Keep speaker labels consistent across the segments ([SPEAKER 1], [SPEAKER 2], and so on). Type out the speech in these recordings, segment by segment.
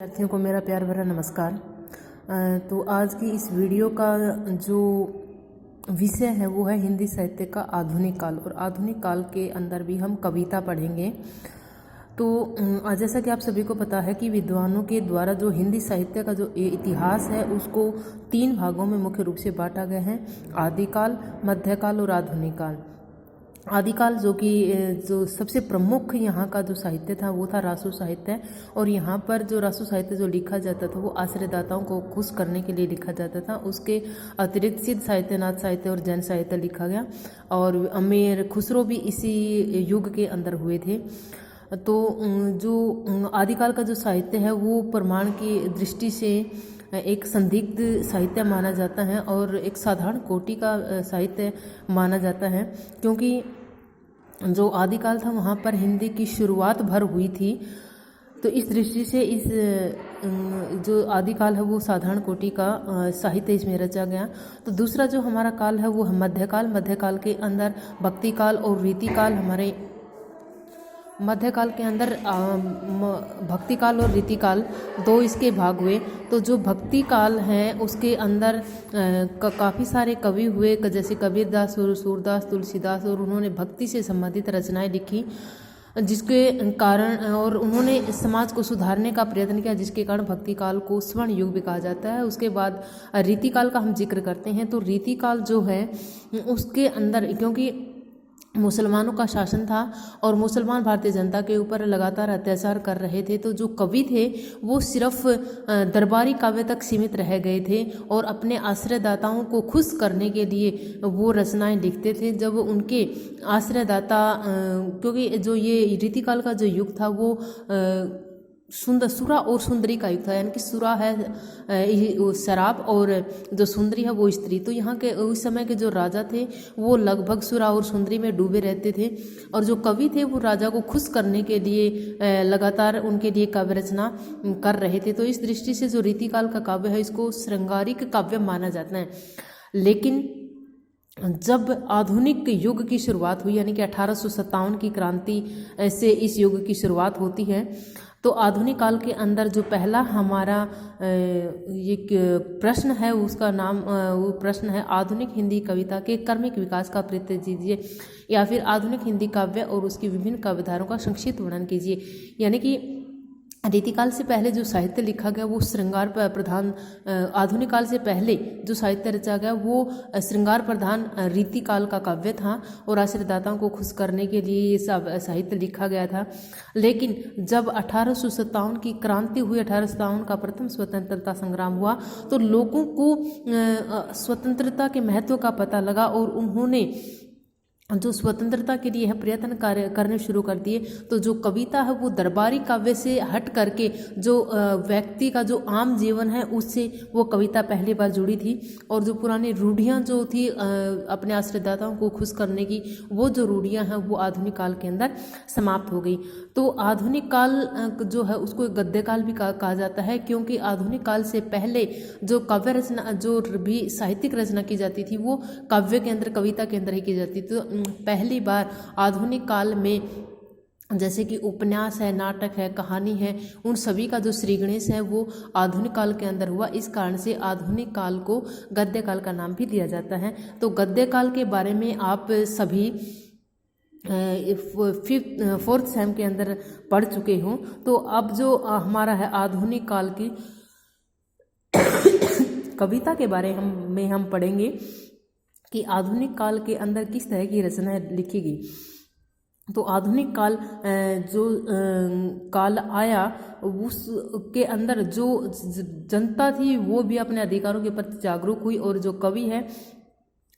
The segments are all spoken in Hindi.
[SPEAKER 1] विद्यार्थियों को मेरा प्यार भरा नमस्कार। तो आज की इस वीडियो का जो विषय है वो है हिंदी साहित्य का आधुनिक काल, और आधुनिक काल के अंदर भी हम कविता पढ़ेंगे। तो जैसा कि आप सभी को पता है कि विद्वानों के द्वारा जो हिंदी साहित्य का जो इतिहास है उसको 3 भागों में मुख्य रूप से बांटा गया है: आदिकाल, मध्यकाल और आधुनिक काल। आदिकाल जो सबसे प्रमुख यहाँ का जो साहित्य था वो था रासो साहित्य, और यहाँ पर जो रासो साहित्य जो लिखा जाता था वो आश्रयदाताओं को खुश करने के लिए लिखा जाता था। उसके अतिरिक्त सिद्ध साहित्य, नाथ साहित्य और जैन साहित्य लिखा गया, और अमीर खुसरो भी इसी युग के अंदर हुए थे। तो जो आदिकाल का जो साहित्य है वो प्रमाण की दृष्टि से एक संदिग्ध साहित्य माना जाता है और एक साधारण कोटि का साहित्य माना जाता है, क्योंकि जो आदिकाल था वहाँ पर हिंदी की शुरुआत भर हुई थी। तो इस दृष्टि से इस जो आदिकाल है वो साधारण कोटि का साहित्य इसमें रचा गया। तो दूसरा जो हमारा काल है वो है मध्यकाल। मध्यकाल के अंदर भक्ति काल और रीति काल हमारे मध्यकाल के अंदर भक्ति काल और रीति काल दो इसके भाग हुए। तो जो भक्ति काल है उसके अंदर काफ़ी सारे कवि हुए, जैसे कबीरदास और सूरदास, तुलसीदास, और उन्होंने भक्ति से संबंधित रचनाएं लिखी, जिसके कारण और उन्होंने समाज को सुधारने का प्रयत्न किया, जिसके कारण भक्ति काल को स्वर्ण युग भी कहा जाता है। उसके बाद रीति काल का हम जिक्र करते हैं। तो रीति काल जो है उसके अंदर, क्योंकि मुसलमानों का शासन था और मुसलमान भारतीय जनता के ऊपर लगातार अत्याचार कर रहे थे, तो जो कवि थे वो सिर्फ दरबारी काव्य तक सीमित रह गए थे और अपने आश्रयदाताओं को खुश करने के लिए वो रचनाएं लिखते थे। जब उनके आश्रयदाता, क्योंकि जो ये रीतिकाल का जो युग था वो सुरा और सुंदरी का युग था, यानी कि सुरा है शराब और जो सुंदरी है वो स्त्री। तो यहाँ के उस समय के जो राजा थे वो लगभग सुरा और सुंदरी में डूबे रहते थे, और जो कवि थे वो राजा को खुश करने के लिए लगातार उनके लिए काव्य रचना कर रहे थे। तो इस दृष्टि से जो रीतिकाल का काव्य है इसको श्रृंगारिक काव्य माना जाता है। लेकिन जब आधुनिक युग की शुरुआत हुई, यानी कि 1857 की क्रांति से इस युग की शुरुआत होती है, तो आधुनिक काल के अंदर जो पहला हमारा एक प्रश्न है उसका नाम वो प्रश्न है आधुनिक हिंदी कविता के क्रमिक विकास का परिचय दीजिए, या फिर आधुनिक हिंदी काव्य और उसकी विभिन्न काव्यधाराओं का संक्षिप्त वर्णन कीजिए। यानी कि रीतिकाल से पहले जो साहित्य लिखा गया वो श्रृंगार प्रधान, आधुनिक काल से पहले जो साहित्य रचा गया वो श्रृंगार प्रधान रीतिकाल का काव्य था, और आश्रयदाताओं को खुश करने के लिए ये सब साहित्य लिखा गया था। लेकिन जब 1857 की क्रांति हुई, 1857 का प्रथम स्वतंत्रता संग्राम हुआ, तो लोगों को स्वतंत्रता के महत्व का पता लगा और उन्होंने जो स्वतंत्रता के लिए है प्रयत्न करने शुरू कर दिए। तो जो कविता है वो दरबारी काव्य से हट करके जो व्यक्ति का जो आम जीवन है उससे वो कविता पहली बार जुड़ी थी, और जो पुरानी रूढ़ियाँ जो थी अपने आश्रयदाताओं को खुश करने की, वो जो रूढ़ियाँ हैं वो आधुनिक काल के अंदर समाप्त हो गई। तो आधुनिक काल जो है उसको गद्य काल भी कहा जाता है, क्योंकि आधुनिक काल से पहले जो काव्य रचना, जो भी साहित्यिक रचना की जाती थी वो काव्य के अंदर, कविता के अंदर ही की जाती थी। तो पहली बार आधुनिक काल में जैसे कि उपन्यास है, नाटक है, कहानी है, उन सभी का जो श्रीगणेश है वो आधुनिक काल के अंदर हुआ। इस कारण से आधुनिक काल को गद्य काल का नाम भी दिया जाता है। तो गद्य काल के बारे में आप सभी 4th सेम के अंदर पढ़ चुके हों। तो अब जो हमारा है आधुनिक काल की कविता के बारे में हम पढ़ेंगे कि आधुनिक काल के अंदर किस तरह की रचना लिखी गई। तो आधुनिक काल जो काल आया उसके अंदर जो जनता थी वो भी अपने अधिकारों के प्रति जागरूक हुई, और जो कवि है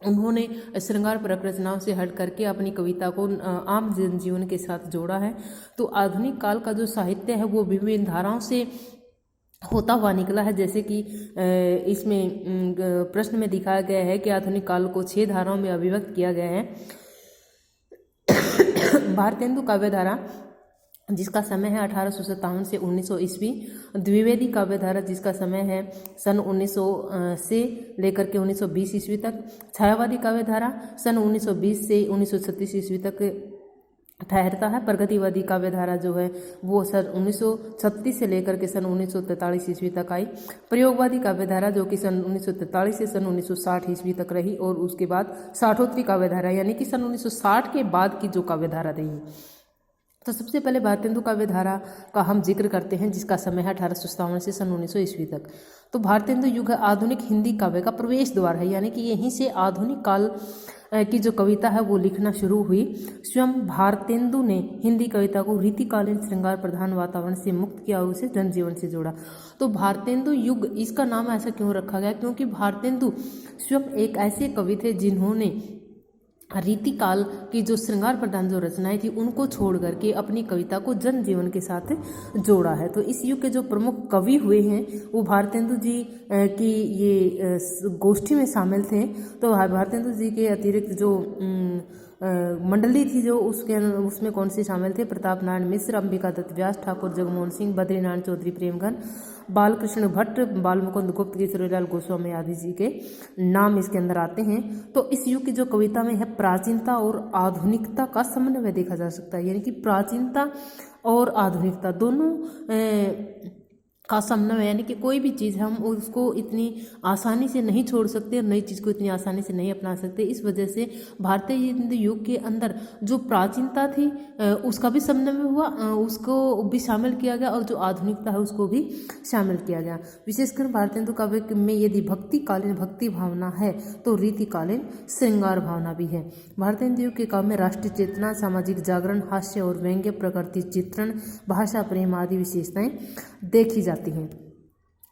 [SPEAKER 1] उन्होंने श्रृंगार परक रचनाओं से हट करके अपनी कविता को आम जनजीवन के साथ जोड़ा है। तो आधुनिक काल का जो साहित्य है वो विभिन्न धाराओं से होता हुआ निकला है। जैसे कि इसमें प्रश्न में दिखाया गया है कि आधुनिक काल को 6 धाराओं में अभिव्यक्त किया गया है। भारतेंदु काव्यधारा जिसका समय है 1857 से 1900 ईस्वी, द्विवेदी काव्यधारा जिसका समय है सन 1900 से लेकर के 1920 ईस्वी तक, छायावादी काव्यधारा सन 1920 से 1936 ईस्वी तक, ठहरता है। प्रगतिवादी काव्य धारा जो है वो सन 1936 से लेकर के सन 1943 ईस्वी तक आई। प्रयोगवादी काव्य धारा जो कि सन 1943 से सन 1960 ईस्वी तक रही, और उसके बाद साठोत्तरी काव्य धारा यानी कि सन 1960 के बाद की जो काव्य धारा रही। तो सबसे पहले भारतेंदु काव्य धारा का हम जिक्र करते हैं, जिसका समय है 1857 से सन 1900 ईस्वी तक। तो भारतेंदु युग आधुनिक हिंदी काव्य का प्रवेश द्वार है, यानी कि यहीं से आधुनिक काल की जो कविता है वो लिखना शुरू हुई। स्वयं भारतेंदु ने हिंदी कविता को रीतिकालीन श्रृंगार प्रधान वातावरण से मुक्त किया और उसे जनजीवन से जोड़ा। तो भारतेंदु युग इसका नाम ऐसा क्यों रखा गया? क्योंकि भारतेंदु स्वयं एक ऐसे कवि थे जिन्होंने रीतिकाल की जो श्रृंगार प्रधान जो रचनाएं थी उनको छोड़ करके अपनी कविता को जनजीवन के साथ जोड़ा है। तो इस युग के जो प्रमुख कवि हुए हैं वो भारतेंदु जी की ये गोष्ठी में शामिल थे। तो भारतेंदु जी के अतिरिक्त जो मंडली थी जो उसमें कौन से शामिल थे? प्रताप नारायण मिश्र, अंबिका दत्त व्यास, ठाकुर जगमोहन सिंह, बद्रीनारायण चौधरी प्रेमघन, बालकृष्ण भट्ट, बालमुकुंद गुप्त, किशोरीलाल गोस्वामी आदि जी के नाम इसके अंदर आते हैं। तो इस युग की जो कविता में है प्राचीनता और आधुनिकता का समन्वय देखा जा सकता है, यानी कि प्राचीनता और आधुनिकता दोनों का समन्वय, यानी कि कोई भी चीज़ हम उसको इतनी आसानी से नहीं छोड़ सकते और नई चीज़ को इतनी आसानी से नहीं अपना सकते। इस वजह से भारतीय हिंदी युग के अंदर जो प्राचीनता थी उसका भी समन्वय हुआ, उसको भी शामिल किया गया, और जो आधुनिकता है उसको भी शामिल किया गया। विशेषकर भारतेंदु काव्य में यदि भक्तिकालीन भक्ति भावना है तो रीतिकालीन श्रृंगार भावना भी है। भारतेंदु युग के काव्य में राष्ट्रीय चेतना, सामाजिक जागरण, हास्य और व्यंग्य, प्रकृति चित्रण, भाषा प्रेम आदि विशेषताएं देखी जाती हैं।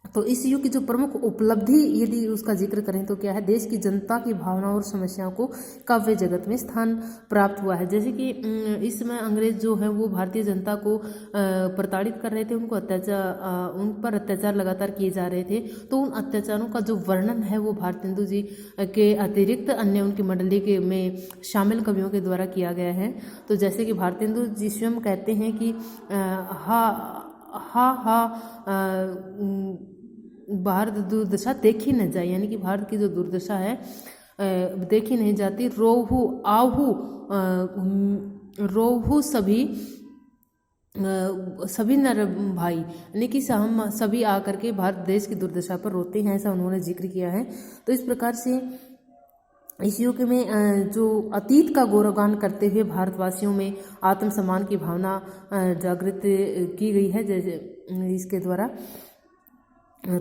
[SPEAKER 1] तो इस युग की जो प्रमुख उपलब्धि यदि उसका जिक्र करें तो क्या है? देश की जनता की भावनाओं और समस्याओं को काव्य जगत में स्थान प्राप्त हुआ है। जैसे कि इस समय अंग्रेज जो है वो भारतीय जनता को प्रताड़ित कर रहे थे, उनको उन पर अत्याचार लगातार किए जा रहे थे। तो उन अत्याचारों का जो वर्णन है वो भारतेंदु जी के अतिरिक्त अन्य उनकी मंडली के में शामिल कवियों के द्वारा किया गया है। तो जैसे कि भारतेंदु जी स्वयं कहते हैं कि भारत दुर्दशा देखी न जाए, यानी कि भारत की जो दुर्दशा है देखी नहीं जाती। रोहू सभी नर भाई, यानी कि हम सभी आकर के भारत देश की दुर्दशा पर रोते हैं, ऐसा उन्होंने जिक्र किया है। तो इस प्रकार से इस युग में जो अतीत का गौरवगान करते हुए भारतवासियों में आत्मसम्मान की भावना जागृत की गई है जैसे इसके द्वारा।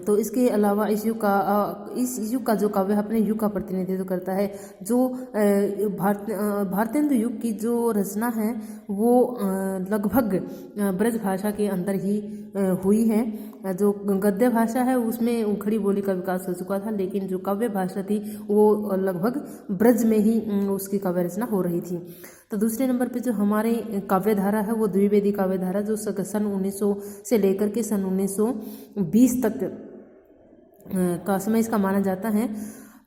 [SPEAKER 1] तो इसके अलावा इस युग का जो काव्य अपने युग का प्रतिनिधित्व करता है। जो भारतेंदु युग की जो रचना है वो लगभग ब्रज भाषा के अंदर ही हुई है। जो गद्य भाषा है उसमें खड़ी बोली का विकास हो चुका था, लेकिन जो काव्य भाषा थी वो लगभग ब्रज में ही उसकी काव्य रचना हो रही थी। तो दूसरे नंबर पे जो हमारे काव्य धारा है वो द्विवेदी काव्य धारा, जो सन 1900 से लेकर के सन 1920 तक का समय इसका माना जाता है।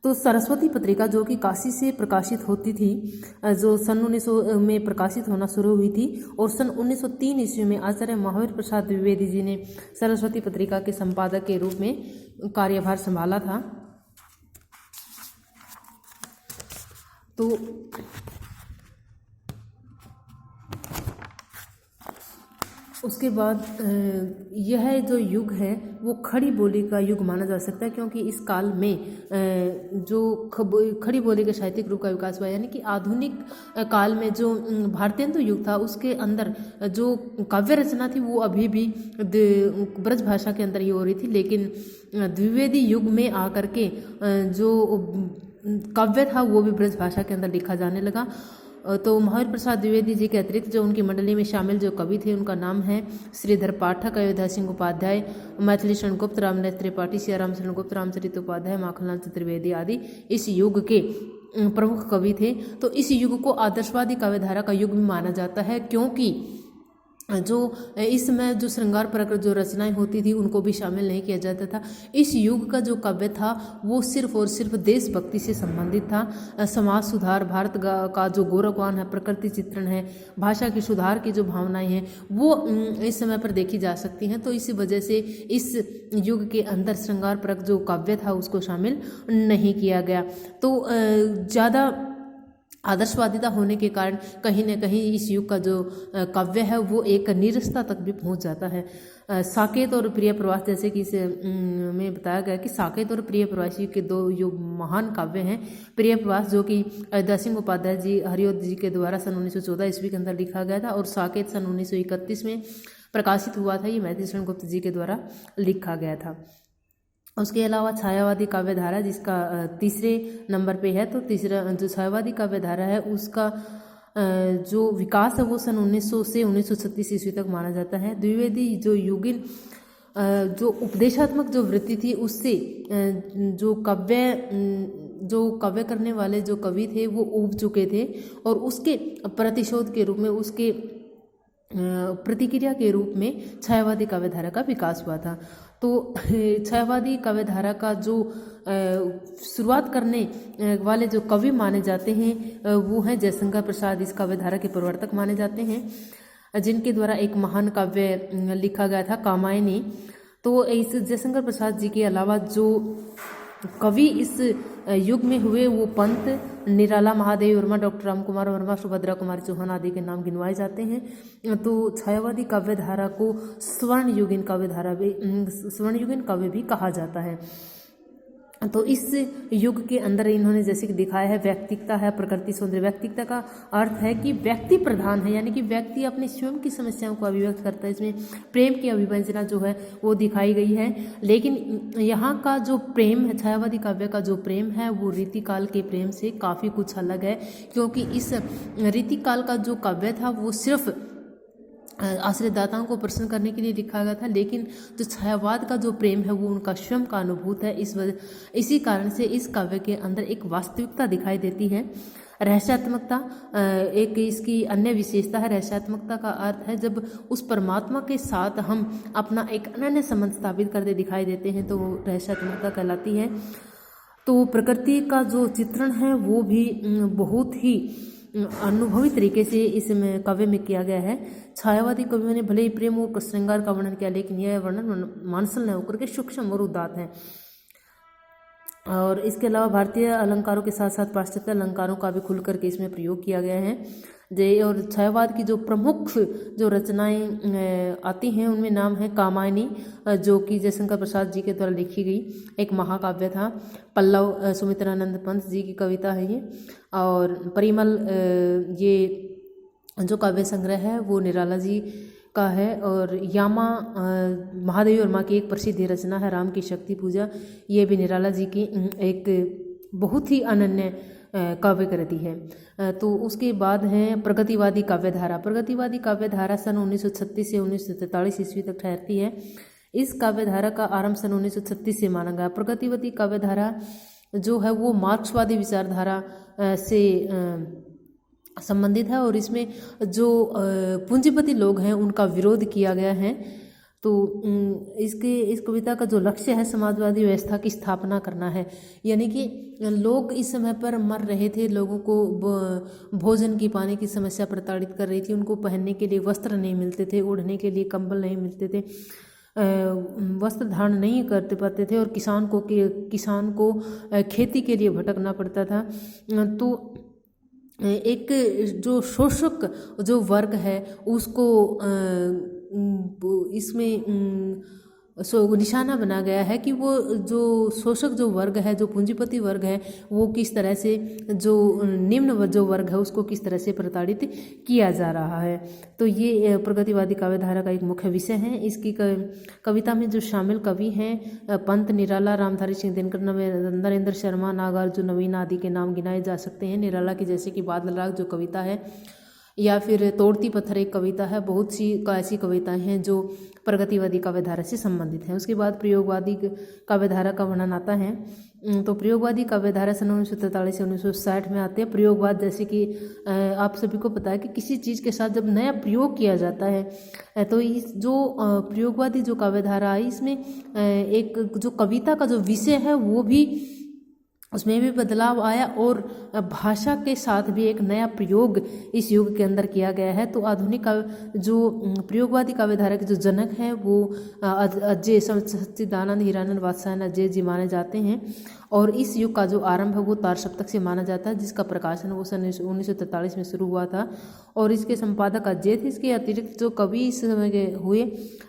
[SPEAKER 1] तो सरस्वती पत्रिका जो कि काशी से प्रकाशित होती थी, जो सन 1900 में प्रकाशित होना शुरू हुई थी, और सन 1903 ईस्वी में आचार्य महावीर प्रसाद द्विवेदी जी ने सरस्वती पत्रिका के संपादक के रूप में कार्यभार संभाला था। तो उसके बाद यह जो युग है वो खड़ी बोली का युग माना जा सकता है, क्योंकि इस काल में जो खड़ी बोली के साहित्यिक रूप का विकास हुआ, यानी कि आधुनिक काल में जो भारतेंदु युग था उसके अंदर जो काव्य रचना थी वो अभी भी ब्रज भाषा के अंदर ही हो रही थी, लेकिन द्विवेदी युग में आकर के जो काव्य था वो भी ब्रज भाषा के अंदर लिखा जाने लगा। तो महावीर प्रसाद द्विवेदी जी के अतिरिक्त जो उनकी मंडली में शामिल जो कवि थे उनका नाम है श्रीधर पाठक, अयोध्या सिंह उपाध्याय, मैथिली शरण गुप्त, रामनाथ त्रिपाठी, सियाराम शरण गुप्त, रामचरित उपाध्याय, माखनलाल चतुर्वेदी आदि इस युग के प्रमुख कवि थे। तो इस युग को आदर्शवादी काव्यधारा का युग भी माना जाता है, क्योंकि जो इस समय जो श्रृंगार परक जो रचनाएं होती थी उनको भी शामिल नहीं किया जाता था। इस युग का जो काव्य था वो सिर्फ और सिर्फ देशभक्ति से संबंधित था। समाज सुधार, भारत का जो गौरवगान है, प्रकृति चित्रण है, भाषा की सुधार की जो भावनाएं हैं वो इस समय पर देखी जा सकती हैं। तो इसी वजह से इस युग के अंदर श्रृंगार परक जो काव्य था उसको शामिल नहीं किया गया। तो ज़्यादा आदर्शवादिता होने के कारण कहीं न कहीं इस युग का जो काव्य है वो एक नीरसता तक भी पहुंच जाता है। साकेत और प्रिय प्रवास, जैसे कि इसे में बताया गया कि साकेत और प्रिय प्रवास के दो युग महान काव्य हैं। प्रिय प्रवास जो कि अयोध्या सिंह उपाध्याय जी हरिऔध जी के द्वारा सन 1914 ईस्वी के अंदर लिखा गया था, और साकेत सन 1931 में प्रकाशित हुआ था। ये मैथिली शरण गुप्त जी के द्वारा लिखा गया था। उसके अलावा छायावादी काव्यधारा जिसका तीसरे नंबर पे है, तो तीसरा जो छायावादी काव्यधारा है उसका जो विकास है वो सन 1900 से 1936 ईस्वी तक माना जाता है। द्विवेदी जो युगिन जो उपदेशात्मक जो वृत्ति थी उससे जो काव्य करने वाले जो कवि थे वो ऊब चुके थे, और उसके प्रतिशोध के रूप में, उसके प्रतिक्रिया के रूप में छायावादी काव्यधारा का विकास हुआ था। तो छायावादी काव्यधारा का जो शुरुआत करने वाले जो कवि माने जाते हैं वो हैं जयशंकर प्रसाद। इस काव्यधारा के प्रवर्तक माने जाते हैं, जिनके द्वारा एक महान काव्य लिखा गया था कामायनी। तो इस जयशंकर प्रसाद जी के अलावा जो कवि इस युग में हुए वो पंत, निराला महादेव वर्मा, डॉक्टर राम कुमार वर्मा, सुभद्रा कुमारी चौहान आदि के नाम गिनवाए जाते हैं। तो छायावादी काव्यधारा को स्वर्णयुगीन काव्य भी कहा जाता है। तो इस युग के अंदर इन्होंने जैसे कि दिखाया है व्यक्तिकता है, प्रकृति सौंदर्य। व्यक्तिकता का अर्थ है कि व्यक्ति प्रधान है, यानी कि व्यक्ति अपने स्वयं की समस्याओं को अभिव्यक्त करता है। इसमें प्रेम की अभिव्यंजना जो है वो दिखाई गई है, लेकिन यहाँ का जो प्रेम है, छायावादी काव्य का जो प्रेम है वो रीतिकाल के प्रेम से काफ़ी कुछ अलग है, क्योंकि इस रीतिकाल का जो काव्य था वो सिर्फ आश्रयदाताओं को प्रसन्न करने के लिए लिखा गया था, लेकिन जो छायावाद का जो प्रेम है वो उनका स्वयं का अनुभूत है। इसी कारण से इस काव्य के अंदर एक वास्तविकता दिखाई देती है। रहस्यात्मकता एक इसकी अन्य विशेषता है। रहस्यात्मकता का अर्थ है जब उस परमात्मा के साथ हम अपना एक अनन्य संबंध स्थापित करते दिखाई देते हैं, तो वो रहस्यात्मकता कहलाती है। तो प्रकृति का जो चित्रण है वो भी बहुत ही अनुभवी तरीके से इसमें काव्य में किया गया है। छायावादी कवियों ने भले ही प्रेम और श्रृंगार का वर्णन किया, लेकिन यह वर्णन मानसल न होकर के सूक्ष्म और उदात्त है। और इसके अलावा भारतीय अलंकारों के साथ साथ पाश्चात्य अलंकारों का भी खुल करके इसमें प्रयोग किया गया है। और छायावाद की जो प्रमुख जो रचनाएं आती हैं उनमें नाम है कामायनी, जो कि जयशंकर प्रसाद जी के द्वारा लिखी गई एक महाकाव्य था। पल्लव सुमित्रानंद पंत जी की कविता है ये। और परिमल ये जो काव्य संग्रह है वो निराला जी का है। और यामा महादेवी वर्मा की एक प्रसिद्ध रचना है राम की शक्ति पूजा, ये भी निराला जी की एक बहुत ही अनन्य काव्य कृति है। तो उसके बाद है प्रगतिवादी काव्यधारा। प्रगतिवादी काव्यधारा सन 1936 से 1943 ईस्वी तक ठहरती है। इस काव्यधारा का आरंभ सन 1936 से माना गया। प्रगतिवादी काव्यधारा जो है वो मार्क्सवादी विचारधारा से संबंधित है, और इसमें जो पूंजीपति लोग हैं उनका विरोध किया गया है। तो इस कविता का जो लक्ष्य है समाजवादी व्यवस्था की स्थापना करना है, यानी कि लोग इस समय पर मर रहे थे, लोगों को भोजन की पानी की समस्या प्रताड़ित कर रही थी, उनको पहनने के लिए वस्त्र नहीं मिलते थे, ओढ़ने के लिए कंबल नहीं मिलते थे, वस्त्र धारण नहीं करते पाते थे, और किसान को खेती के लिए भटकना पड़ता था। तो एक जो शोषक जो वर्ग है उसको इसमें निशाना बना गया है कि वो जो शोषक जो वर्ग है, जो पूंजीपति वर्ग है, वो किस तरह से जो निम्न जो वर्ग है उसको किस तरह से प्रताड़ित किया जा रहा है। तो ये प्रगतिवादी काव्यधारा का एक मुख्य विषय है। इसकी कविता में जो शामिल कवि हैं पंत, निराला, रामधारी सिंह दिनकर, नरेंद्र शर्मा, नागार्जुन, नवीन आदि के नाम गिनाए जा सकते हैं। निराला की जैसे कि बादल राग जो कविता है, या फिर तोड़ती पत्थर एक कविता है। बहुत सी ऐसी कविताएं हैं जो प्रगतिवादी काव्यधारा से संबंधित हैं। उसके बाद प्रयोगवादी काव्यधारा का वर्णन आता है। तो प्रयोगवादी काव्यधारा सन 1943 से 1960 में आते हैं। प्रयोगवाद जैसे कि आप सभी को पता है कि किसी चीज़ के साथ जब नया प्रयोग किया जाता है तो इस जो प्रयोगवादी जो काव्यधारा है इसमें एक जो कविता का जो विषय है वो भी उसमें भी बदलाव आया और भाषा के साथ भी एक नया प्रयोग इस युग के अंदर किया गया है। तो आधुनिक काव्य जो प्रयोगवादी काव्यधारा के जो जनक हैं वो अजय सच्चिदानंद हीरानंद वात्स्यायन अजय जी माने जाते हैं। और इस युग का जो आरंभ है वो तार सप्तक से माना जाता है, जिसका प्रकाशन वो सन 1943 में शुरू हुआ था और इसके संपादक अजय थे। इसके अतिरिक्त जो कवि इस समय के हुए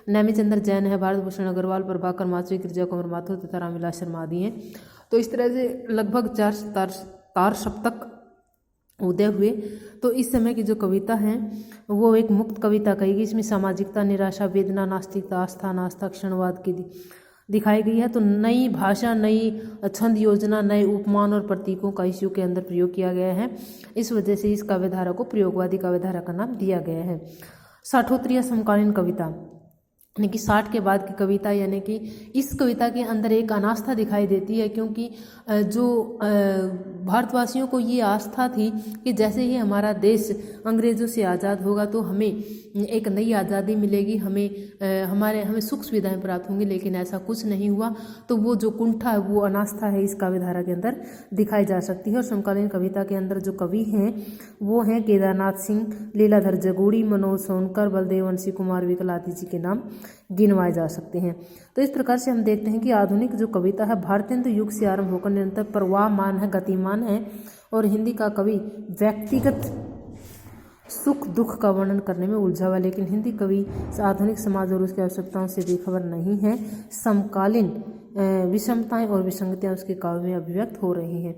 [SPEAKER 1] नेमिचंद्र जैन है, भारत भूषण अग्रवाल, प्रभाकर माचुई, गिरिजा कुमार माथुर तथा रामविलास शर्मा आदि हैं। तो इस तरह से लगभग 4 तार सप्तक उदय हुए। तो इस समय की जो कविता है वो एक मुक्त कविता कहेगी। इसमें सामाजिकता, निराशा, वेदना, नास्तिकता, आस्था, नास्ता, क्षणवाद की दिखाई गई है। तो नई भाषा, नई छंद योजना, नए उपमान और प्रतीकों का इस युग के अंदर प्रयोग किया गया है। इस वजह से इस काव्यधारा को प्रयोगवादी काव्यधारा का नाम दिया गया है। साठोत्तरीय समकालीन कविता यानी कि 60 के बाद की कविता, यानी कि इस कविता के अंदर एक अनास्था दिखाई देती है, क्योंकि जो भारतवासियों को ये आस्था थी कि जैसे ही हमारा देश अंग्रेज़ों से आज़ाद होगा तो हमें एक नई आज़ादी मिलेगी, हमें सुख सुविधाएं प्राप्त होंगी, लेकिन ऐसा कुछ नहीं हुआ। तो वो जो कुंठा है, वो अनास्था है, इस काव्यधारा के अंदर दिखाई जा सकती है। और समकालीन कविता के अंदर जो कवि हैं वो हैं केदारनाथ सिंह, लीलाधर जगोड़ी, मनोज सोनकर, बलदेव वंशी, कुमार विकल आदि जी के नाम गिनवाए जा सकते हैं। तो इस प्रकार से हम देखते हैं कि आधुनिक जो कविता है भारतेंदु युग से आरंभ होकर निरंतर प्रवाहमान है, गतिमान है। और हिंदी का कवि व्यक्तिगत सुख दुख का वर्णन करने में उलझा हुआ, लेकिन हिंदी कवि आधुनिक समाज और उसकी आवश्यकताओं से बेखबर नहीं है। समकालीन विषमताएं और विसंगतियां उसके काव्य में अभिव्यक्त हो रही हैं।